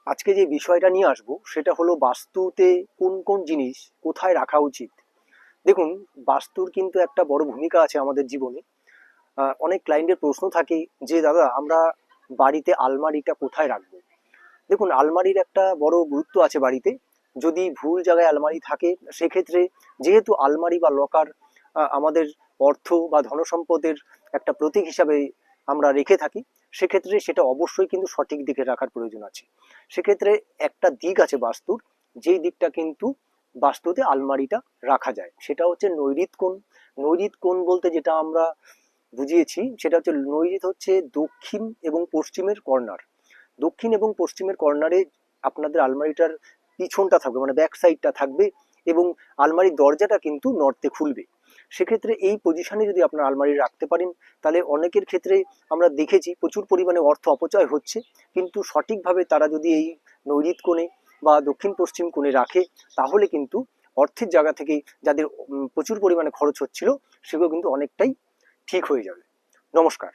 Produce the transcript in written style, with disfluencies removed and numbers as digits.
আজকে যে বিষয়টা নিয়ে আসবো সেটা হলো বাস্তুতে কোন কোন জিনিস কোথায় রাখা উচিত। দেখুন, বাস্তুর কিন্তু একটা বড় ভূমিকা আছে আমাদের জীবনে। অনেক ক্লায়েন্টের প্রশ্ন থাকে যে দাদা আমরা বাড়িতে আলমারিটা কোথায় রাখবো। দেখুন, আলমারির একটা বড় গুরুত্ব আছে বাড়িতে। যদি ভুল জায়গায় আলমারি থাকে সেক্ষেত্রে, যেহেতু আলমারি বা লকার আমাদের অর্থ বা ধনসম্পদের একটা প্রতীক হিসাবে আমরা রেখে থাকি, সেক্ষেত্রে সেটা অবশ্যই কিন্তু সঠিক দিকে রাখার প্রয়োজন আছে। সেক্ষেত্রে একটা দিক আছে বাস্তুর, যেই দিকটা কিন্তু বাস্তুতে আলমারিটা রাখা যায়, সেটা হচ্ছে নৈঋত কোণ। নৈঋত কোণ বলতে যেটা আমরা বুঝিয়েছি সেটা হচ্ছে, নৈঋত হচ্ছে দক্ষিণ এবং পশ্চিমের কর্নার। দক্ষিণ এবং পশ্চিমের কর্নারে আপনাদের আলমারিটার পিছনটা থাকবে, মানে ব্যাক সাইডটা থাকবে, এবং আলমারির দরজাটা কিন্তু নর্থে খুলবে। সেক্ষেত্রে এই পজিশনে যদি আপনার আলমারি রাখতে পারেন, তাহলে অনেকের ক্ষেত্রে আমরা দেখেছি প্রচুর পরিমাণে অর্থ অপচয় হচ্ছে। কিন্তু সঠিকভাবে তারা যদি এই নৈঋত কোণে বা দক্ষিণ পশ্চিম কোণে রাখে, তাহলে কিন্তু অর্থের জায়গা থেকে যাদের প্রচুর পরিমাণে খরচ হচ্ছিল, সেগুলো কিন্তু অনেকটাই ঠিক হয়ে যাবে। নমস্কার।